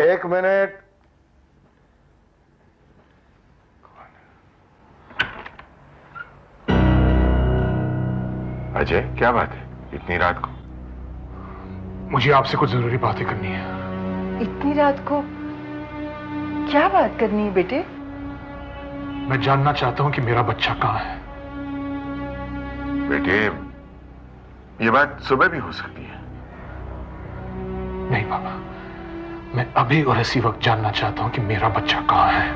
एक मिनट। अजय, क्या बात है इतनी रात को? मुझे आपसे कुछ जरूरी बातें करनी है। इतनी रात को क्या बात करनी है बेटे? मैं जानना चाहता हूं कि मेरा बच्चा कहां है। बेटे, ये बात सुबह भी हो सकती है। नहीं पापा, मैं अभी और इसी वक्त जानना चाहता हूं कि मेरा बच्चा कहां है।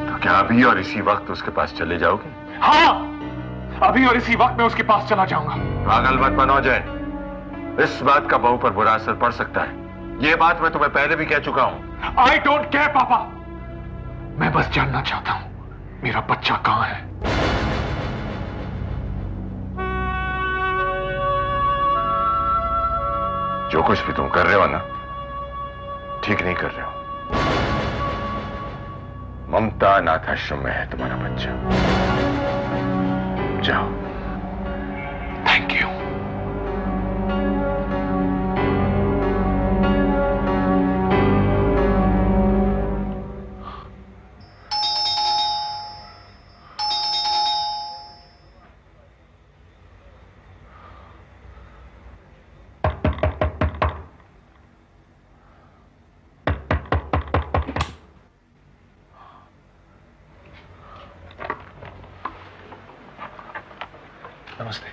तो क्या अभी और इसी वक्त उसके पास चले जाओगे? हाँ, अभी और इसी वक्त मैं उसके पास चला जाऊंगा। पागल मत बनो अजय, इस बात का बहू पर बुरा असर पड़ सकता है। ये बात मैं तुम्हें पहले भी कह चुका हूं। आई डोंट केयर पापा, मैं बस जानना चाहता हूं मेरा बच्चा कहां है। जो कुछ भी तुम कर रहे हो ना, ठीक नहीं कर रहे हो। ममता अनाथ आश्रम में है तुम्हारा बच्चा। जाओ। Thank you. नमस्ते।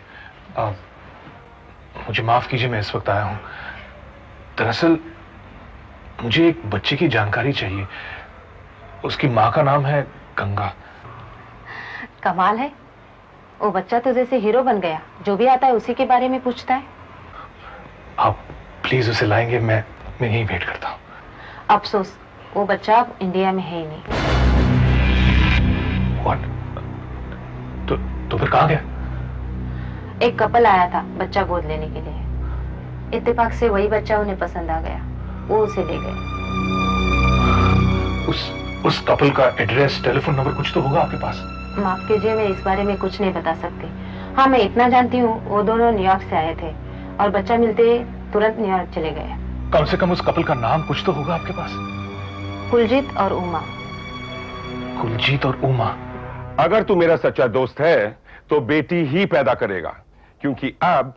मुझे माफ कीजिए, मैं इस वक्त आया हूं। दरअसल मुझे एक बच्चे की जानकारी चाहिए। उसकी मां का नाम है गंगा। कमाल है, वो बच्चा तो जैसे हीरो बन गया, जो भी आता है उसी के बारे में पूछता है। आप प्लीज उसे लाएंगे, मैं यहीं वेट करता हूं। अफसोस, वो बच्चा अब इंडिया में है ही नहीं। What? तो फिर कहां गया? एक कपल आया था बच्चा गोद लेने के लिए। इत्तेफाक से वही बच्चा उन्हें पसंद आ गया, वो उसे ले गए। उस कपल का एड्रेस, टेलीफोन नंबर कुछ तो होगा आपके पास? माफ कीजिए, मैं इस बारे में कुछ नहीं बता सकती। हाँ, मैं इतना जानती हूँ, वो दोनों न्यूयॉर्क से आए थे और बच्चा मिलते तुरंत न्यूयॉर्क चले गए। कम से कम उस कपल का नाम कुछ तो होगा आपके पास? कुलजीत और उमा। कुलजीत और उमा। अगर तू मेरा सच्चा दोस्त है तो बेटी ही पैदा करेगा, क्योंकि अब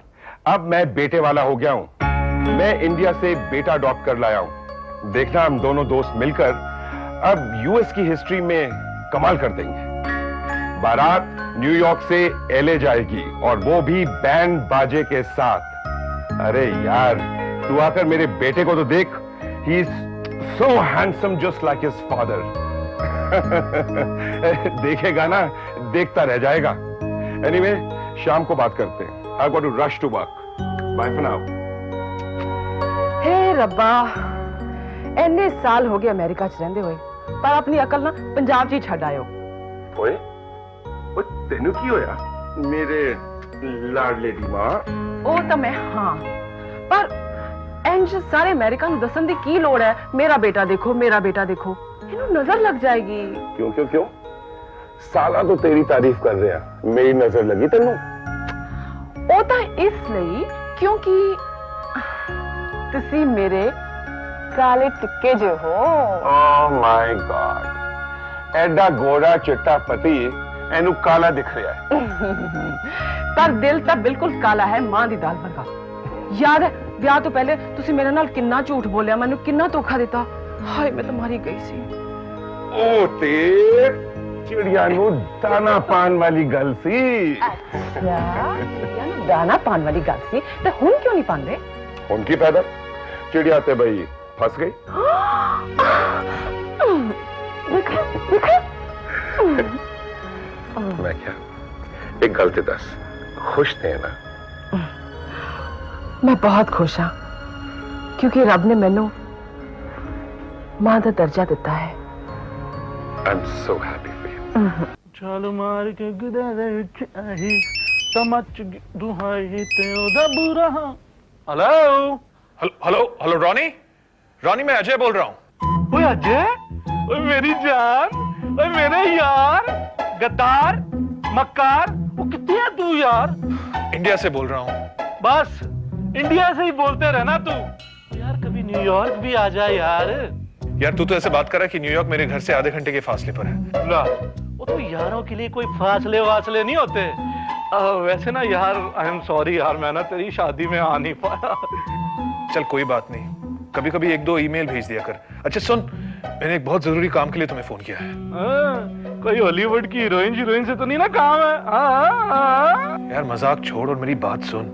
मैं बेटे वाला हो गया हूं। मैं इंडिया से बेटा अडॉप्ट कर लाया हूं। देखना, हम दोनों दोस्त मिलकर अब यूएस की हिस्ट्री में कमाल कर देंगे। बारात न्यूयॉर्क से एलए जाएगी और वो भी बैंड बाजे के साथ। अरे यार, तू आकर मेरे बेटे को तो देख। He is so handsome, just like his father. देखेगा ना, देखता रह जाएगा। एनीवे, शाम को बात करते हैं। I got to rush to work. Bye for now. हे रब्बा, इन्ने साल हो गए अमेरिका च रहंदे होए, पर अपनी अकल ना पंजाब च ही छड्ड आयो। ओए, तेनू की होया मेरे लाडले दी मां? ओ तो मैं हाँ, पर इंज सारे अमेरिका नूं दसन दी की लोड़ है? मेरा बेटा देखो, मेरा बेटा देखो, इन्हू नजर लग जाएगी। क्यों? साला तो तेरी तारीफ कर रहे हैं, मेरी नजर लगी तेनू? ਉਹ ਤਾਂ ਇਸ ਲਈ ਕਿਉਂਕਿ ਤੁਸੀਂ ਮੇਰੇ ਕਾਲੇ ਟਿੱਕੇ ਜਿਹੇ ਹੋ। Oh my God, ਐਡਾ ਗੋਰਾ ਚਿੱਟਾ ਪਤੀ ਇਹਨੂੰ ਕਾਲਾ ਦਿਖ ਰਿਹਾ ਹੈ। ਪਰ ਦਿਲ ਤਾਂ ਬਿਲਕੁਲ ਕਾਲਾ ਹੈ, ਮਾਂ ਦੀ ਦਾਲ ਵਰਗਾ। ਯਾਦ ਹੈ ਵਿਆਹ ਤੋਂ ਪਹਿਲੇ ਤੁਸੀਂ ਮੇਰੇ ਨਾਲ ਕਿੰਨਾ ਝੂਠ ਬੋਲਿਆ, ਮੈਨੂੰ ਕਿੰਨਾ ਧੋਖਾ ਦਿੱਤਾ। ਹਾਏ, ਮੈਂ ਤਾਂ ਮਾਰੀ ਗਈ ਸੀ। ਉਹ ਤੇ चिड़िया नू दाना पान वाली गल सी। अच्छा, चिड़िया नू दाना पान वाली गल सी, ते हुण क्यों नहीं पांदे? हुण की पैदा? चिड़िया ते भाई फंस गई। मैं क्या, एक गलती दस, खुश थे ना? मैं बहुत खुश हाँ, क्योंकि रब ने मैनू मां दा दर्जा दिता है। I'm so happy for you. छाल मार के गुदरे चाहे तमच दुहाई ते ओदा बुरा। हेलो रॉनी, मैं अजय बोल रहा हूँ। ओए अजय, ओए मेरी जान, ओए मेरे यार, गद्दार, मक्कार, वो कितनी है तू यार? इंडिया से बोल रहा हूँ। बस इंडिया से ही बोलते रहना तू। यार कभी न्यूयॉर्क भी आ जाए यार। यार तू तो ऐसे बात कर रहा है कि न्यूयॉर्क मेरे घर से आधे घंटे के फासले पर है। ला, वो तो यारों के लिए कोई फासले वासले नहीं होते। वैसे ना यार, आई एम सॉरी यार, मैं ना तेरी शादी में आ नहीं पाया। चल कोई बात नहीं, कभी कभी 1-2 ईमेल भेज दिया कर। अच्छा सुन, मैंने एक बहुत जरूरी काम के लिए तुम्हें फोन किया है। कोई हॉलीवुड की हीरोइन से तो नहीं ना काम है? यार मजाक छोड़ और मेरी बात सुन।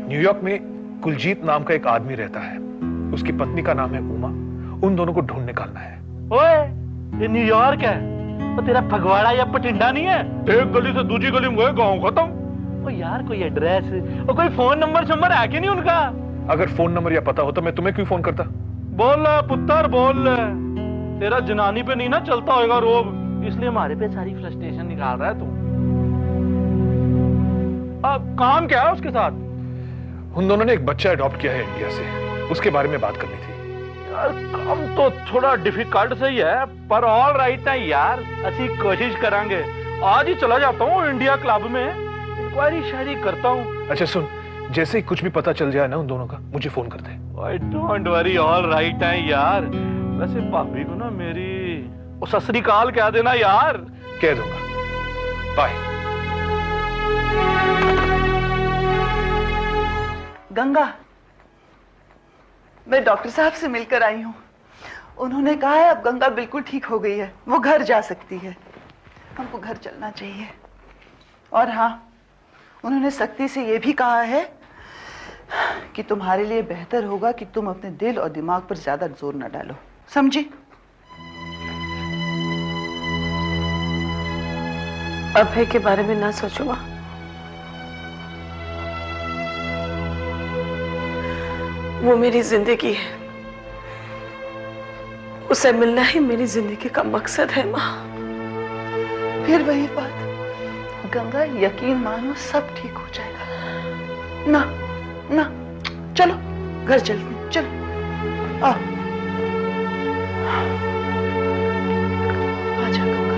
न्यूयॉर्क में कुलजीत नाम का एक आदमी रहता है, उसकी पत्नी का नाम है उमा। उन दोनों को ढूंढ निकालना है। ओए, ये न्यूयॉर्क है तो तेरा फगवाड़ा या पटिंडा नहीं है? एक गली से दूसरी गली में गए, गाँव खत्म। ओ यार कोई एड्रेस और कोई फोन नंबर है कि नहीं उनका? अगर फोन नंबर या पता हो तो मैं तुम्हें क्यों फोन करता? बोल पुत्र बोल। तेरा जनानी पे नहीं ना चलता होगा रोब, इसलिए हमारे पे सारी फ्रस्ट्रेशन निकाल रहा है तू। अब काम क्या है उसके साथ? उन दोनों ने एक बच्चा अडॉप्ट किया है इंडिया से, उसके बारे में बात करनी थी। यार काम तो थोड़ा डिफिकल्ट सही है, पर ऑल राइट है यार, अच्छी कोशिश करेंगे। आज ही चला जाता हूँ इंडिया क्लब में, इंक्वायरी शायरी करता हूँ। अच्छा सुन, जैसे ही कुछ भी पता चल जाए ना उन दोनों का, मुझे फोन कर दे। डोंट वरी, ऑल राइट है यार। वैसे भाभी को ना मेरी सत श्री अकाल कह देना यार। कह दूंगा। बाय। गंगा, मैं डॉक्टर साहब से मिलकर आई हूँ। उन्होंने कहा है अब गंगा बिल्कुल ठीक हो गई है, वो घर जा सकती है। हमको घर चलना चाहिए। और हाँ, उन्होंने सख्ती से ये भी कहा है कि तुम्हारे लिए बेहतर होगा कि तुम अपने दिल और दिमाग पर ज्यादा जोर न डालो, समझी? अभय के बारे में ना सोचो माँ। वो मेरी जिंदगी है, उसे मिलना ही मेरी जिंदगी का मकसद है माँ। फिर वही बात गंगा, यकीन मानो सब ठीक हो जाएगा। ना ना, चलो घर चलते हैं, चलो आओ। आजा गंगा।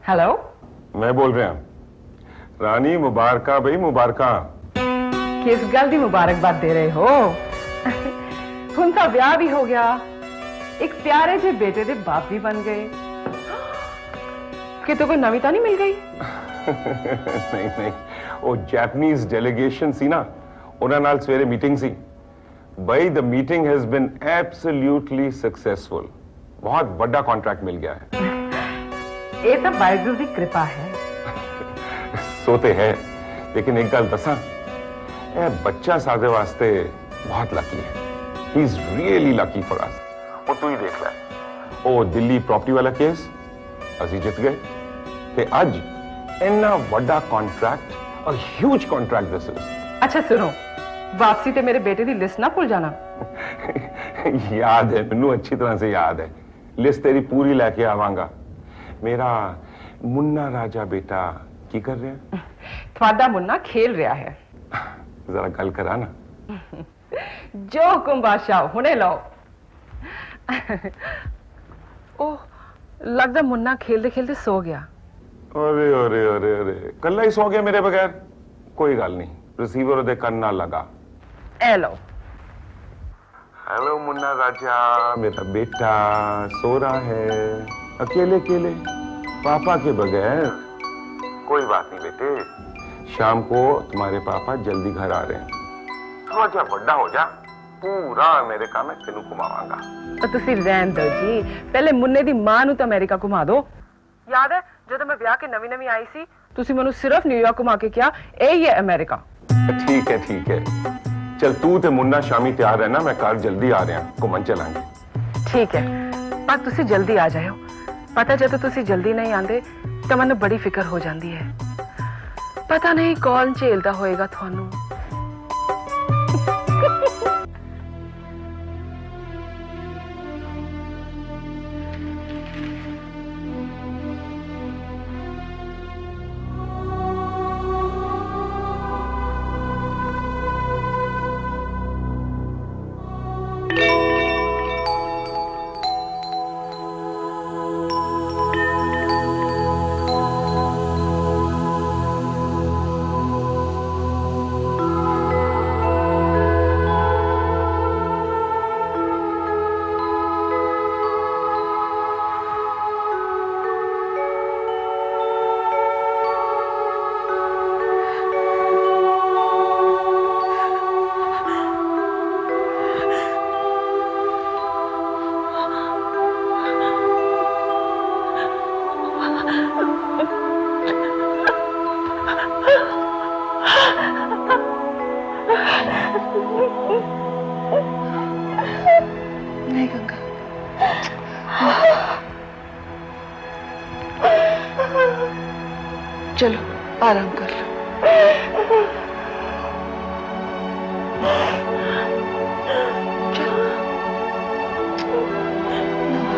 हेलो, मैं बोल रहा हूं। रानी मुबारका भाई, मुबारका। किस गल दी मुबारकबाद दे रहे हो? उनका ब्याह भी हो गया, एक प्यारे से बेटे दे बाप भी बन गए। कि तो कोई नवीता नहीं मिल गई? नहीं नहीं, वो जापानीज डेलीगेशन सी ना, उन्हां नाल सवेरे मीटिंग सी। भाई the meeting has been absolutely successful. बहुत बड़ा कॉन्ट्रैक्ट मिल गया है। ये तो वाहिगुरू की कृपा है। सोते है, लेकिन एक गल दसा, बच्चा सादे वास्ते बहुत लकी है। He is really lucky for us. वो तू ही देख ले, वो दिल्ली प्रॉपर्टी वाला केस ਅਸੀਂ ਜਿੱਤ गए ਤੇ ਅੱਜ ਇੰਨਾ ਵੱਡਾ ਕੰਟਰੈਕਟ, और ह्यूज कॉन्ट्रैक्ट दिस इज। अच्छा सुनो, वापसी ते मेरे बेटे दी लिस्ट ना भूल जाना। याद है मैनू, अच्छी तरह से याद है। लिस्ट तेरी पूरी लेके आवांगा। मेरा मुन्ना राजा बेटा की कर रहे हैं? थोड़ा मुन्ना खेल रहा है। जरा गल करा ना। जो हुकुम बादशाह, हुने लो। ओह, लगता मुन्ना खेलते खेलते सो गया। अरे अरे अरे अरे, कल्ला ही सो गया मेरे बगैर? कोई गल नहीं, रिसीवर दे कन ना लगा। ए लो। हेलो मुन्ना राजा, मेरा बेटा सो रहा है अकेले अकेले, पापा के बगैर। कोई बात नहीं बेटे, शाम को तुम्हारे पापा जल्दी घर आ रहे हैं। थोड़ा जा बड़ा हो जा, पूरा अमेरिका में तेनू घुमावांगा। तुसी रहन दो जी, पहले मुन्ने दी मां नू तो अमेरिका घुमा दो। याद है जब मैं ब्याह के नवी नवी आई सी, तुसी मैनू सिर्फ न्यूयॉर्क घुमा के क्या यही है अमेरिका। ठीक है ठीक है, चल तू ते मुन्ना शामी तैयार रहना, मैं कल जल्दी आ रहा हूं, घुमन चलांगे। ठीक है, पर तुसी जल्दी आ जाओ। पता जब तुसी जल्दी नहीं आंदे तो मैनू बड़ी फिक्र हो जाती है। पता नहीं कौन झेलता होएगा थानू। चलो आराम कर लो। चलो।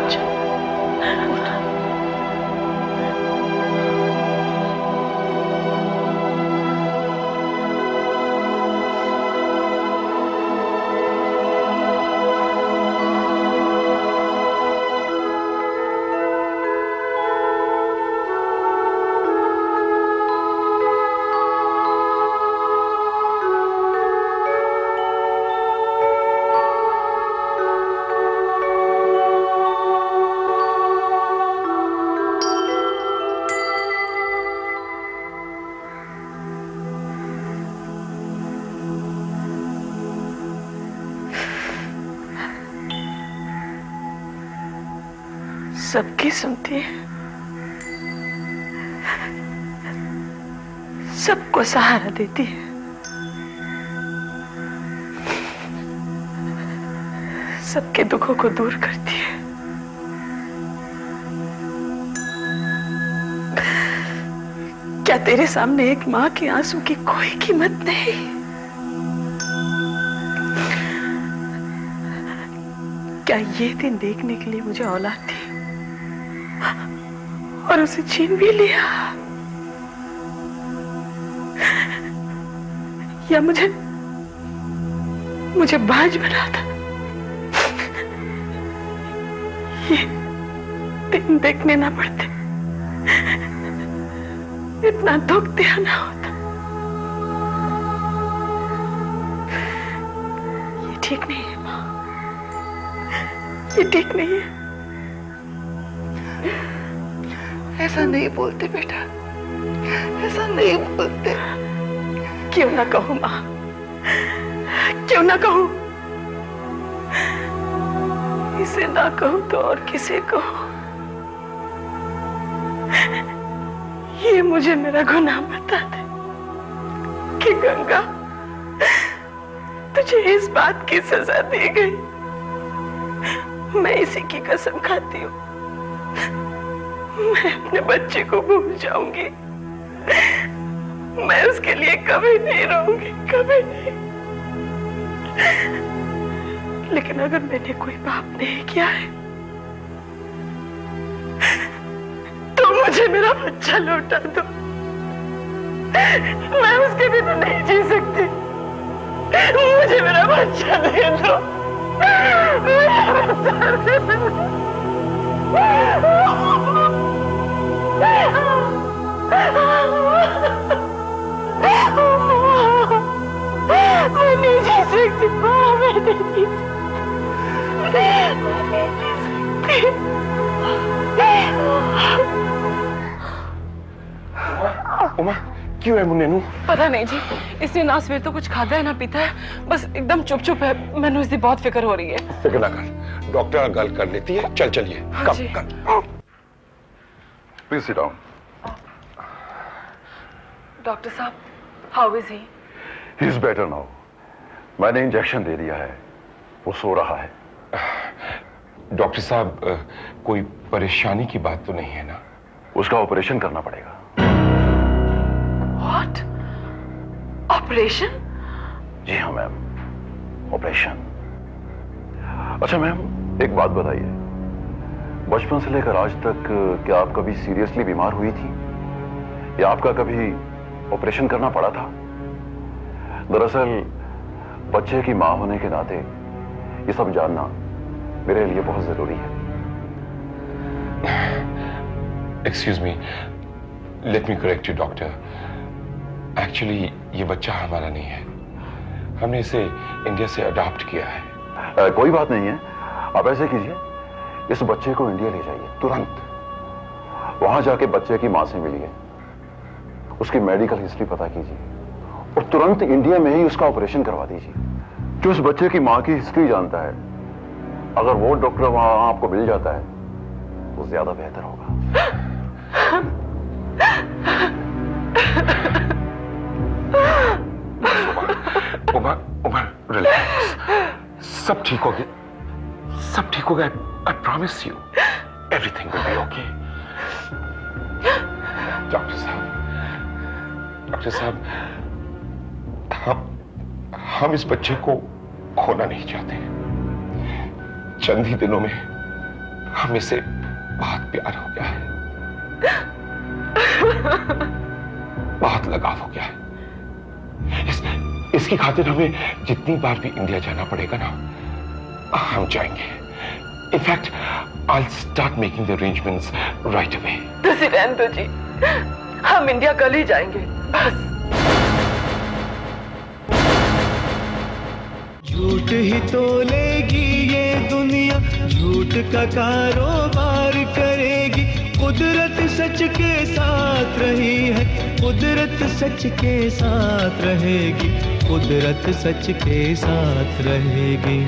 अच्छा। सबकी सुनती है, सबको सहारा देती है, सबके दुखों को दूर करती है। क्या तेरे सामने एक माँ के आंसू की कोई कीमत नहीं? क्या ये दिन देखने के लिए मुझे औलाद थी और उसे छीन भी लिया? या मुझे बाज बना था? ये दिन देखने ना पड़ते, इतना दुख दिया ना होता। ये ठीक नहीं है माँ, ये ठीक नहीं है। ऐसा नहीं बोलते बेटा, ऐसा नहीं बोलते। क्यों ना कहूँ माँ, क्यों ना कहूँ? इसे ना कहूँ तो और किसे कहूँ? ये मुझे मेरा गुनाह बता दे कि गंगा तुझे इस बात की सजा दी गई। मैं इसी की कसम खाती हूँ, मैं अपने बच्चे को भूल जाऊंगी। मैं उसके लिए कभी नहीं रोऊंगी, कभी नहीं। लेकिन अगर मैंने कोई पाप नहीं किया है तो मुझे मेरा बच्चा लौटा दो। मैं उसके बिना नहीं जी सकती। मुझे मेरा बच्चा दे दो। मेरा बच्चा दे दो। मैं नहीं जी सकती, मैं नहीं जी सकती। उमा क्यों है मुन्ने नू? पता नहीं जी, इसने ना सवेर तो कुछ खादा है ना पीता है, बस एकदम चुप चुप है। मैंने इसकी बहुत फिक्र हो रही है। फिक्र ना कर, डॉक्टर गल कर लेती है। चल चलिए। हाँ जी। Please sit down. डॉक्टर साहब, how is he? He is better now. मैंने इंजेक्शन दे दिया है, वो सो रहा है। डॉक्टर साहब, कोई परेशानी की बात तो नहीं है ना? उसका ऑपरेशन करना पड़ेगा। व्हाट? ऑपरेशन? जी हाँ मैम, ऑपरेशन। अच्छा मैम, एक बात बताइए, बचपन से लेकर आज तक क्या आप कभी सीरियसली बीमार हुई थी या आपका कभी ऑपरेशन करना पड़ा था? दरअसल बच्चे की मां होने के नाते ये सब जानना मेरे लिए बहुत जरूरी है। Excuse me, let me correct you doctor. Actually ये बच्चा हमारा नहीं है, हमने इसे इंडिया से अडॉप्ट किया है। कोई बात नहीं है, आप ऐसे कीजिए, इस बच्चे को इंडिया ले जाइए तुरंत। वहां जाके बच्चे की मां से मिलिए, उसकी मेडिकल हिस्ट्री पता कीजिए और तुरंत इंडिया में ही उसका ऑपरेशन करवा दीजिए। जो उस बच्चे की मां की हिस्ट्री जानता है, अगर वो डॉक्टर वहां आपको मिल जाता है तो ज्यादा बेहतर होगा। उमा, उमा, रिलैक्स, सब ठीक हो गया, सब ठीक हो गया। I promise you everything will be okay. Doctor साहब, डॉक्टर साहब, हम इस बच्चे को खोना नहीं चाहते। चंद ही दिनों में हमें से बहुत प्यार हो गया है, बहुत लगाव हो गया है। इसकी खातिर हमें जितनी बार भी इंडिया जाना पड़ेगा ना, हम जाएंगे। In fact I'll start making the arrangements right away. तुसी रहने दो जी, हम इंडिया कल ही जाएंगे बस। झूठ ही तोलेगी ये दुनिया, झूठ का कारोबार करेगी। कुदरत सच के साथ रही है, कुदरत सच के साथ रहेगी, कुदरत सच के साथ रहेगी।